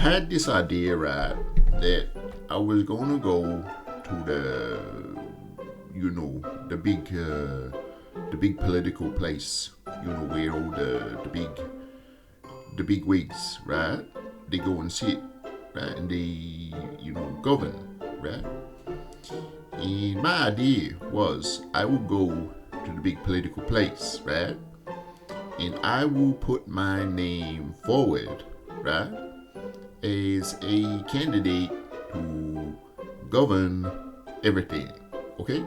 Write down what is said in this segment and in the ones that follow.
had this idea, right, that I was gonna go to the big political place, where all the big wigs, right, they go and sit, right, and they, govern, right. And my idea was I will go to the big political place, right, and I will put my name forward, right, as a candidate to govern everything. Okay,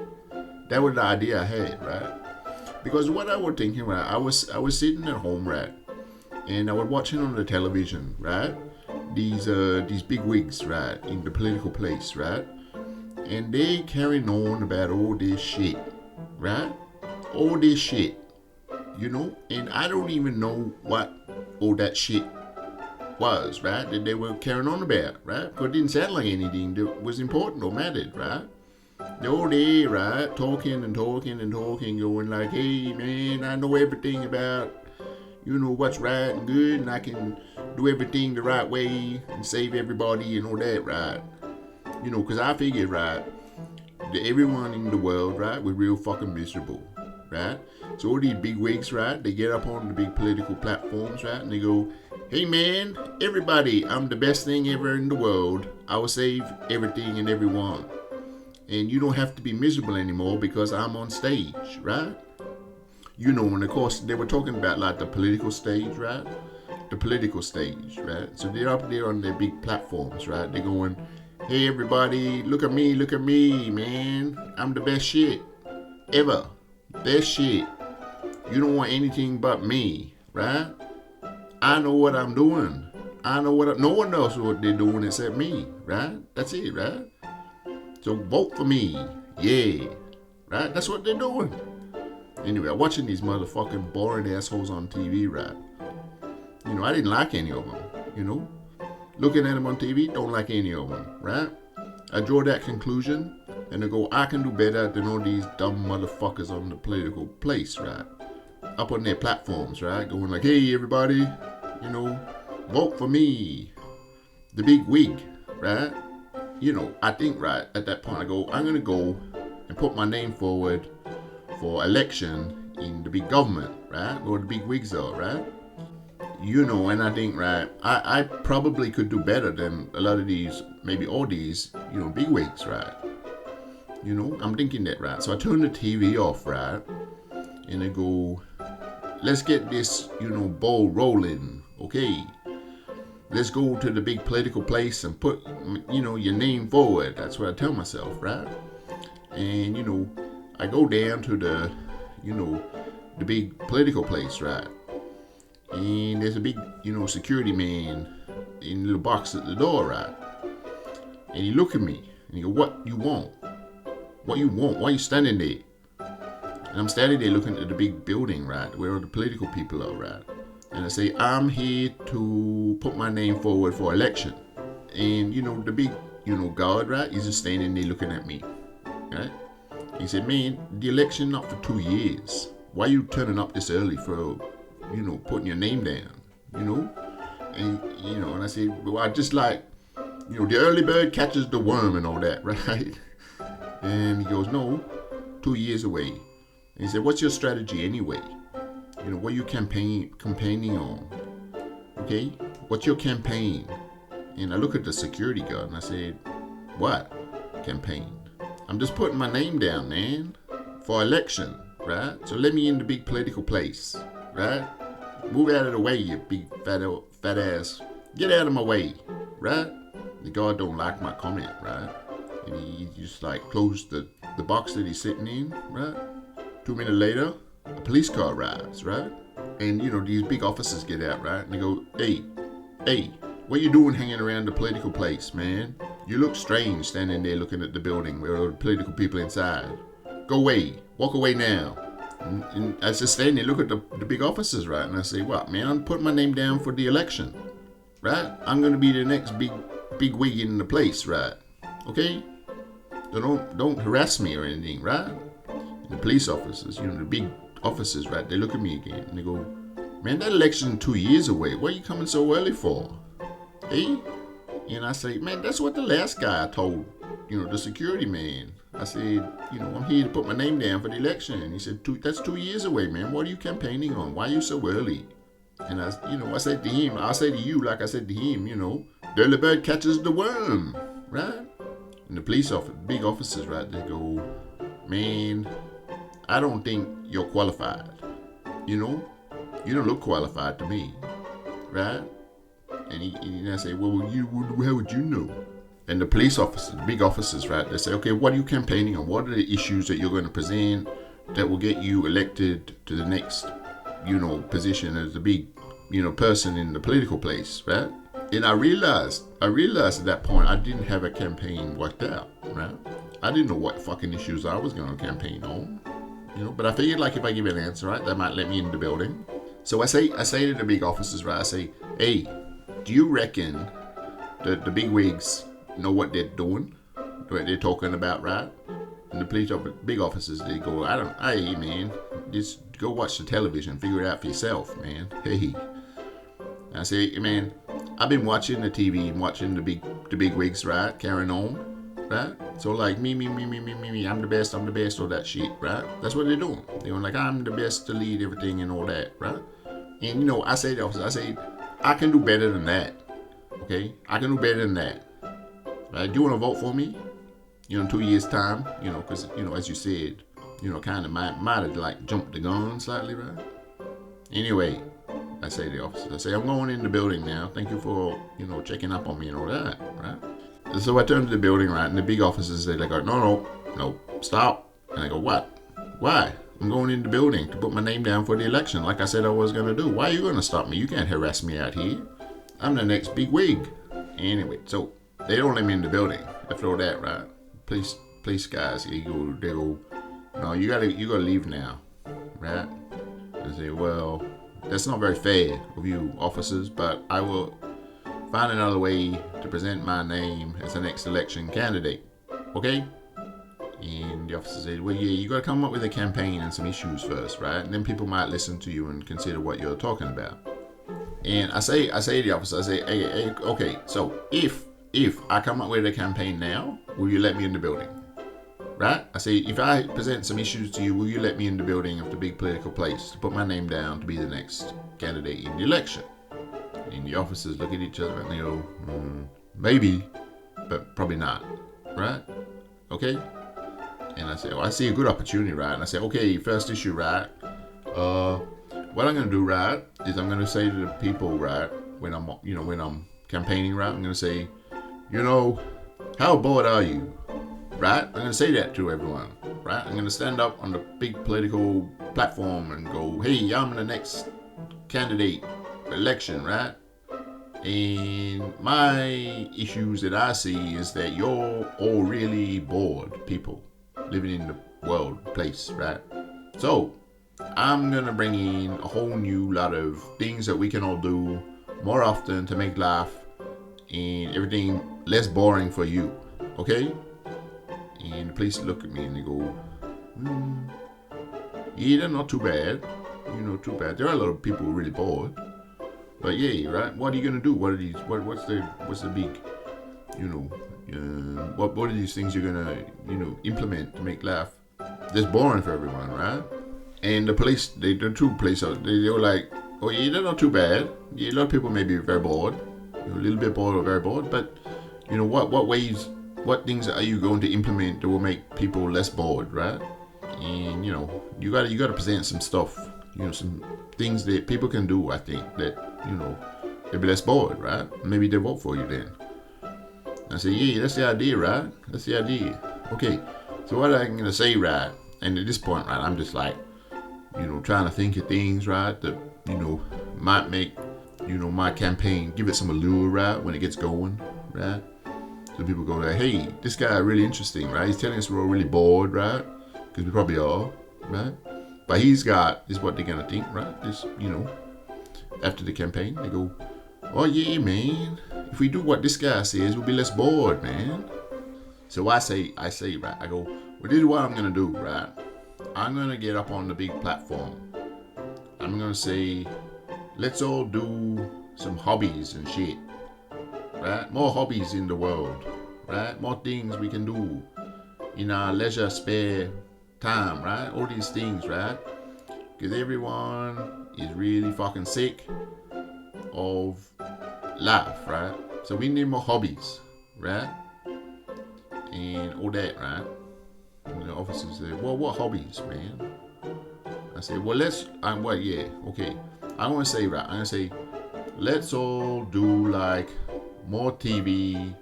that was the idea I had, right? Because what I was thinking, right, I was sitting at home, right, and I was watching on the television, right, these big wigs, right, in the political place, right, and they carrying on about all this shit, right, all this shit, and I don't even know what all that shit was, right, that they were carrying on about, right, because it didn't sound like anything that was important or mattered, right. They're all there, right, talking and talking and talking, going like, hey man, I know everything about, what's right and good, and I can do everything the right way and save everybody and all that, right. Because I figured, right, that everyone in the world, right, was real fucking miserable, right. So all these big wigs, right, they get up on the big political platforms, right, and they go, hey man, everybody, I'm the best thing ever in the world. I will save everything and everyone. And you don't have to be miserable anymore because I'm on stage, right? And of course they were talking about like the political stage, right? The political stage, right? So they're up there on their big platforms, right? They're going, hey everybody, look at me, man. I'm the best shit ever. Best shit. You don't want anything but me, right? I know what I'm doing. No one knows what they're doing except me, right? That's it, right? So vote for me, yeah, right? That's what they're doing. Anyway, watching these motherfucking boring assholes on TV, right? I didn't like any of them, Looking at them on TV, don't like any of them, right? I draw that conclusion and I go, I can do better than all these dumb motherfuckers on the political place, right? Up on their platforms, right? Going like, hey everybody, vote for me, the big wig, right? I think, right, at that point I go, I'm going to go and put my name forward for election in the big government, right, where the big wigs are, right? And I think, right, I probably could do better than a lot of these, maybe all these, big wigs, right? I'm thinking that, right? So I turn the TV off, right, and I go, let's get this, ball rolling, okay? Let's go to the big political place and put, your name forward. That's what I tell myself, right? And, I go down to the, the big political place, right? And there's a big, security man in a little box at the door, right? And he look at me and he go, what you want? What you want? Why are you standing there? And I'm standing there looking at the big building, right? Where all the political people are, right? And I say, I'm here to put my name forward for election. And, the big, guard, right? He's just standing there looking at me, right? He said, man, the election not for 2 years. Why are you turning up this early for, putting your name down, And, and I said, well, I just like, the early bird catches the worm and all that, right? And he goes, no, 2 years away. And he said, what's your strategy anyway? What are you campaigning on? Okay, what's your campaign? And I look at the security guard and I said, what campaign? I'm just putting my name down, man, for election, right? So let me in the big political place, right? Move out of the way, you big fat ass. Get out of my way, right? The guard don't like my comment, right? And he just like closed the box that he's sitting in, right? 2 minutes later, a police car arrives, right? And, these big officers get out, right? And they go, hey, what you doing hanging around the political place, man? You look strange standing there looking at the building where all the political people inside. Go away. Walk away now. And I just stand there, look at the big officers, right? And I say, what, man? I'm putting my name down for the election, right? I'm going to be the next big wig in the place, right? Okay? So don't harass me or anything, right? And the police officers, the big officers, right? They look at me again and they go, man, that election 2 years away. What are you coming so early for? Hey, And I say, man, that's what the last guy told, the security man. I said, I'm here to put my name down for the election. And he said, that's 2 years away, man. What are you campaigning on? Why are you so early? And I said to him, I say to you, like I said to him, the early bird catches the worm, right? And the police officer, big officers, right, they go, man, I don't think you're qualified. You don't look qualified to me, right? And I say, well, how would you know? And the police officers, the big officers, right, they say, okay, what are you campaigning on? What are the issues that you're going to present that will get you elected to the next, position as the big, person in the political place, right? And I realized at that point I didn't have a campaign worked out, right? I didn't know what fucking issues I was going to campaign on, but I figured like if I give an answer, right, that might let me in the building. So I say to the big officers, right, I say, hey, do you reckon that the big wigs know what they're doing, what they're talking about, right? And the police big officers, they go, hey man, just go watch the television, figure it out for yourself, man. Hey. And I say, man, I've been watching the TV and watching the big wigs, right, carrying on, right? So like me, I'm the best, all that shit, right? That's what they're doing. They're like, I'm the best to lead everything and all that, right? And I say to the officers, I say, I can do better than that, okay? I can do better than that. Right? Do you want to vote for me? In 2 years' time, because, as you said, kind of might have like jumped the gun slightly, right? Anyway, I say to the officer, I say, I'm going in the building now. Thank you for, checking up on me and all that, right? And so I turn to the building, right? And the big officers, they go, no, stop. And I go, what? Why? I'm going in the building to put my name down for the election like I said I was going to do. Why are you going to stop me? You can't harass me out here. I'm the next big wig. Anyway, so they don't let me in the building after all that, right? Police guys, they go, no, you gotta leave now, right? I say, well, that's not very fair of you officers, but I will find another way to present my name as the next election candidate, okay? And the officer said, well, yeah, you gotta come up with a campaign and some issues first, right? And then people might listen to you and consider what you're talking about. And I say to the officer, I say, hey, okay, so if I come up with a campaign now, will you let me in the building? Right? I say, if I present some issues to you, will you let me in the building of the big political place to put my name down to be the next candidate in the election? And the officers look at each other and they go, maybe, but probably not. Right? Okay? And I say, I see a good opportunity, right? And I say, okay, first issue, right? What I'm going to do, right, is I'm going to say to the people, right, when I'm campaigning, right, I'm going to say, how bored are you? Right? I'm going to say that to everyone, right? I'm going to stand up on the big political platform and go, hey, I'm the next candidate for election, right? And my issues that I see is that you're all really bored people living in the world place, right? So I'm going to bring in a whole new lot of things that we can all do more often to make life and everything less boring for you, okay? And the police look at me and they go, yeah, they're not too bad. Too bad. There are a lot of people who are really bored. But yeah, right? What are you gonna do? What are these? What's the big? What are these things you're gonna implement to make life less boring for everyone, right? And the police, the two police, they were like, oh yeah, they're not too bad. Yeah, a lot of people may be very bored, a little bit bored or very bored. But what ways? What things are you going to implement that will make people less bored, right? And you gotta present some stuff, some things that people can do. I think that they'll be less bored, right? Maybe they'll vote for you then. I say, yeah, that's the idea, right? That's the idea. Okay, so what I'm gonna say, right? And at this point, right, I'm just like, trying to think of things, right, that might make my campaign give it some allure, right, when it gets going, right? So people go like, hey, this guy really interesting, right? He's telling us we're all really bored, right? Because we probably are, right? But he's got, this is what they're going to think, right? This, after the campaign, they go, oh yeah, man, if we do what this guy says, we'll be less bored, man. So I say, right, I go, well, this is what I'm going to do, right? I'm going to get up on the big platform. I'm going to say, let's all do some hobbies and shit. right? More hobbies in the world, right? More things we can do in our leisure spare time, right? All these things, right? Because everyone is really fucking sick of life, right? So we need more hobbies, right? And all that, right? And the officer said, well, what hobbies, man? I said, well, okay. I'm gonna say, right? I'm gonna say, let's all do like more TV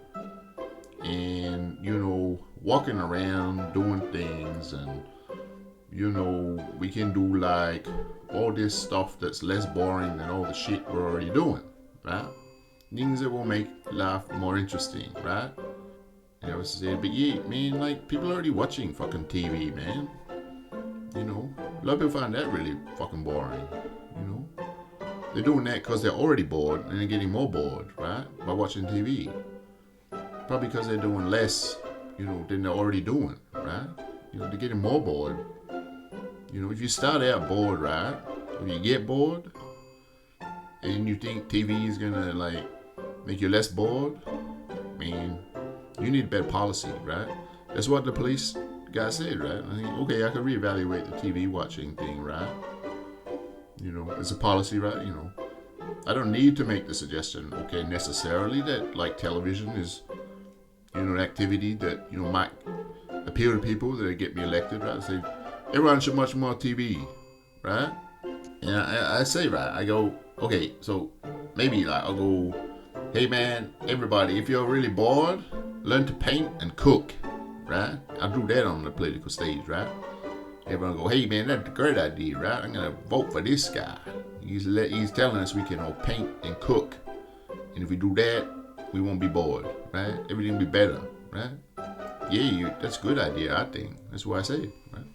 and, walking around doing things, and, we can do like all this stuff that's less boring than all the shit we're already doing, right? Things that will make life more interesting, right? And I was saying, but yeah, man, like people are already watching fucking TV, man. A lot of people find that really fucking boring, They're doing that because they're already bored and they're getting more bored, right? By watching TV. Probably because they're doing less, than they're already doing, right? They're getting more bored. If you start out bored, right? If you get bored and you think TV is gonna like make you less bored, man, you need better policy, right? That's what the police guy said, right? I think, okay, I can reevaluate the TV watching thing, right? It's a policy, right? I don't need to make the suggestion, okay, necessarily that like television is, an activity that, might appeal to people that get me elected, right? I say, everyone should watch more TV, right? And I say, right, I go, okay, so maybe like I'll go, hey man, everybody, if you're really bored, learn to paint and cook, right? I'll do that on the political stage, right? Everyone go, hey man, that's a great idea, right? I'm gonna vote for this guy. He's telling us we can all paint and cook, and if we do that, we won't be bored, right? Everything will be better, right? Yeah, that's a good idea, I think. That's what I say, right?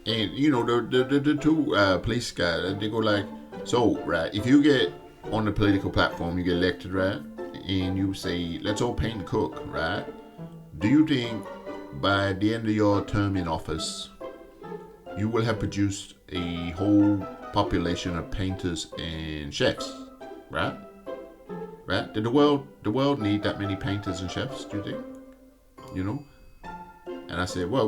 And the two police guys, they go like, so right, if you get on the political platform, you get elected, right? And you say, let's all paint and cook, right? Do you think by the end of your term in office, you will have produced a whole population of painters and chefs, right? Right? Did the world need that many painters and chefs, do you think? And I said, well,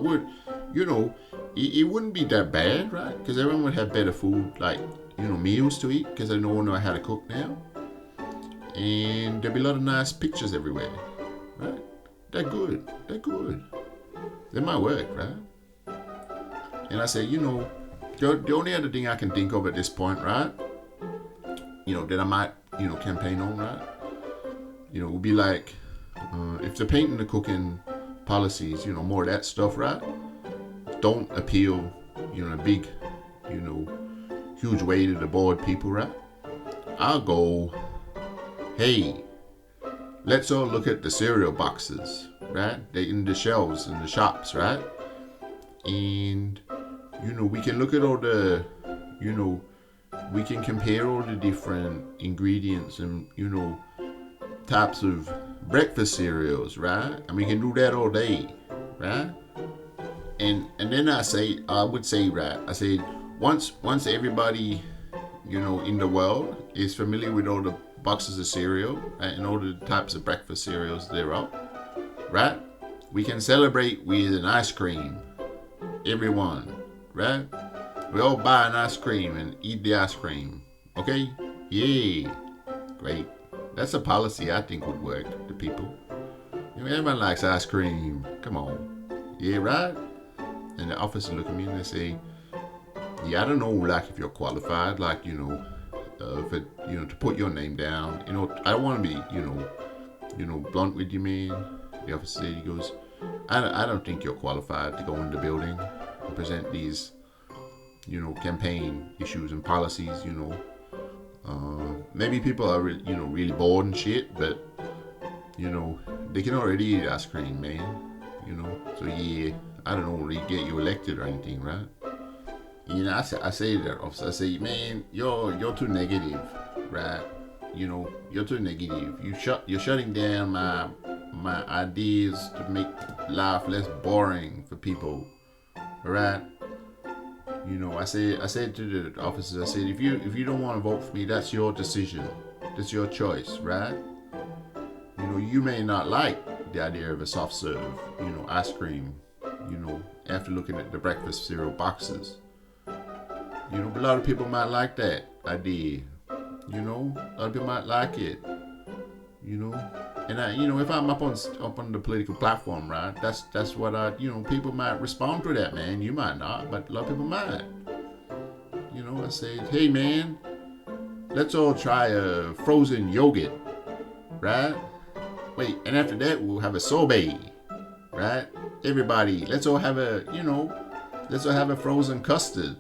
it wouldn't be that bad, right? Because everyone would have better food, like, meals to eat, because they don't know how to cook now. And there'd be a lot of nice pictures everywhere, right? They're good. They might work, right? And I said, the only other thing I can think of at this point, right? That I might, campaign on, right? Would be like, if the painting and the cooking policies, more of that stuff, right? Don't appeal, a big, huge way to the bored people, right? I'll go, hey, let's all look at the cereal boxes, right? They're in the shelves in the shops, right? And, we can look at all the, we can compare all the different ingredients and, types of breakfast cereals, right? And we can do that all day, right? And then I would say, right? I said, once everybody, in the world is familiar with all the boxes of cereal, right, and all the types of breakfast cereals there are, right? We can celebrate with an ice cream, everyone, right? We all buy an ice cream and eat the ice cream, okay? Yay, great. That's a policy I think would work to people. Everyone likes ice cream. Come on. Yeah, right? And the officer look at me and they say, yeah, I don't know, like if you're qualified, like, to put your name down. I don't want to be, blunt with you, man. The officer said, he goes, I don't think you're qualified to go in the building and present these, campaign issues and policies, maybe people are, really bored and shit, but, they can already eat ice cream, man. So yeah, I don't know, really get you elected or anything, right? I say to that officer, I say, man, you're too negative, right? You're too negative. You're shutting down my ideas to make life less boring for people, right? I said to the officers, I said, if you don't want to vote for me, that's your decision, that's your choice, right? you may not like the idea of a soft serve, ice cream, after looking at the breakfast cereal boxes. But a lot of people might like that idea. A lot of people might like it. And if I'm up on the political platform, right? That's what people might respond to that, man. You might not, but a lot of people might. I say, hey, man, let's all try a frozen yogurt, right? Wait, and after that we'll have a sorbet, right? Everybody, let's all have a frozen custard.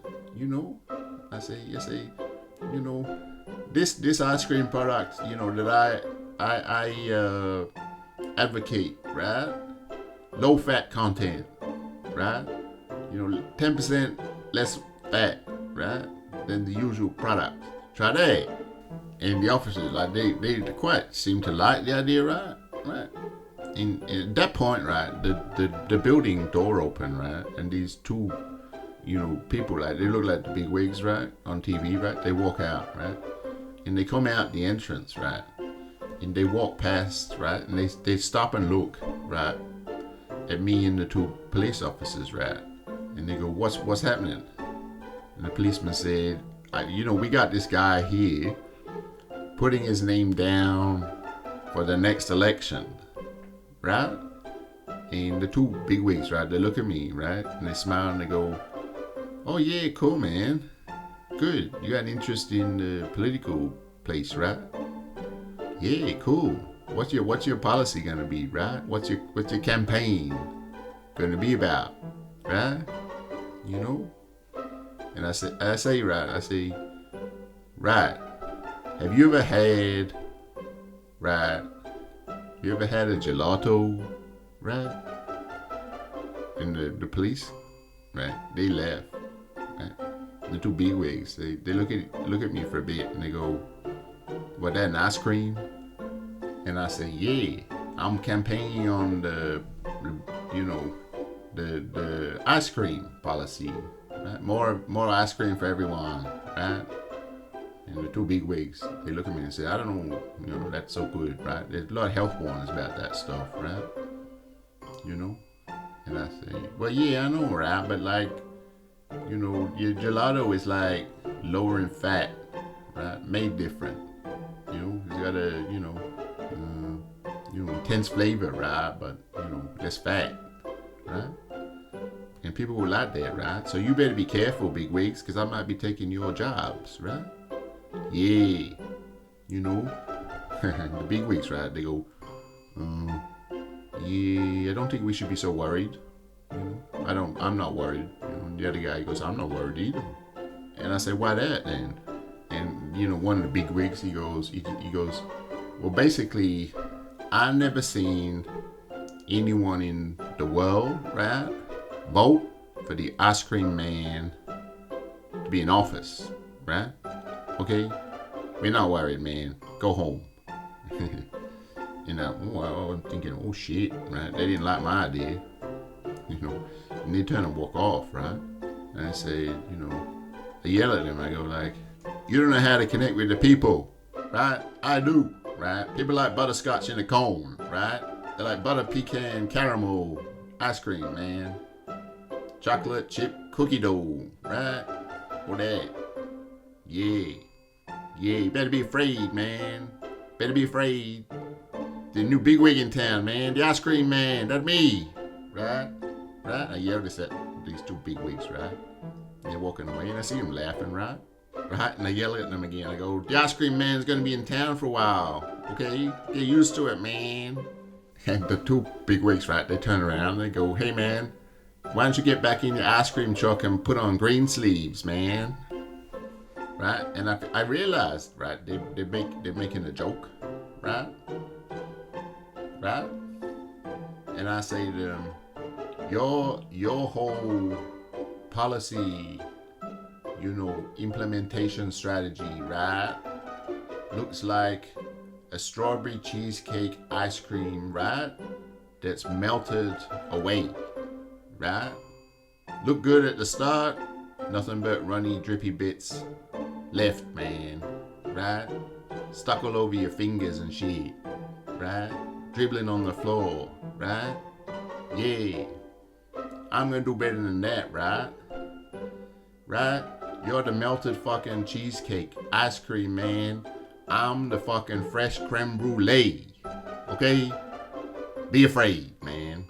I say, this ice cream product, that I advocate, right? Low fat content, right? 10% less fat, right, than the usual product. Try that. And the officers, like they quite seem to like the idea, right? And at that point, right, the building door opened, right, and these two, people, like they look like the big wigs, right, on TV, right? They walk out, right, and they come out the entrance, right, and they walk past, right, and they stop and look, right, at me and the two police officers, right, and they go, what's happening? And the policeman said, we got this guy here putting his name down for the next election, right? And the two bigwigs, right, they look at me, right, and they smile and they go, oh yeah, cool, man, good, you got an interest in the political place, right? Yeah, cool. What's your policy gonna be, right? What's your campaign gonna be about, right? And I say, right, have you ever had, right, you ever had a gelato, right? And the police, right, they laugh, right? The two bigwigs, they look at me for a bit and they go, what, that an ice cream? And I say, yeah, I'm campaigning on the ice cream policy, right? More ice cream for everyone, right? And the two big wigs, they look at me and say, I don't know, that's so good, right? There's a lot of health warnings about that stuff, right? And I say, well, yeah, I know, right? But like, your gelato is like lower in fat, right? Made different, it's got a, intense flavor, right? But, less fat, right? And people will like that, right? So you better be careful, big wigs, because I might be taking your jobs, right? Yeah, the big wigs, right? They go, yeah, I don't think we should be so worried. I'm not worried. The other guy goes, I'm not worried either. And I say, why that then? And one of the big wigs, he goes, well, basically, I've never seen anyone in the world, right, vote for the ice cream man to be in office, right? Okay, we're not worried, man. Go home. Well, I'm thinking, oh shit, right? They didn't like my idea, and they turn and walk off, right? And I say, I yell at them. I go like, you don't know how to connect with the people, right? I do, right? People like butterscotch in a cone, right? They like butter pecan caramel ice cream, man. Chocolate chip cookie dough, right? Or that. Yeah, you better be afraid, man. Better be afraid. The new bigwig in town, man. The ice cream man. That's me, right? I yell this at these two bigwigs, right? They're walking away, and I see them laughing, right? And I yell at them again. I go, the ice cream man's gonna be in town for a while, okay? Get used to it, man. And the two bigwigs, right? They turn around and they go, hey, man, why don't you get back in your ice cream truck and put on green sleeves, man? Right? And I realized, right, they're making a joke, right? And I say to them, your whole policy, implementation strategy, right, looks like a strawberry cheesecake ice cream, right, that's melted away, right? Look good at the start, nothing but runny, drippy bits left, man, right? Stuck all over your fingers and shit, right? dribbling on the floor, right? Yeah. I'm gonna do better than that, right? Right? You're the melted fucking cheesecake ice cream man. I'm the fucking fresh creme brulee. Okay? Be afraid, man.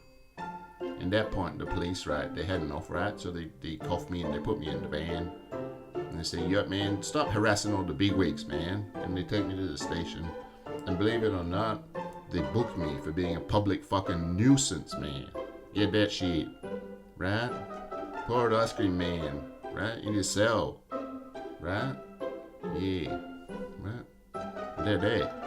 And that point, the police, right, they had enough, right? So they cuffed me and they put me in the van. And they say, "Yup, man, stop harassing all the bigwigs, man." And they take me to the station. And believe it or not, they booked me for being a public fucking nuisance, man. Get that shit, right? Poor ice cream man, right? In his cell, right? Yeah, right? They're there.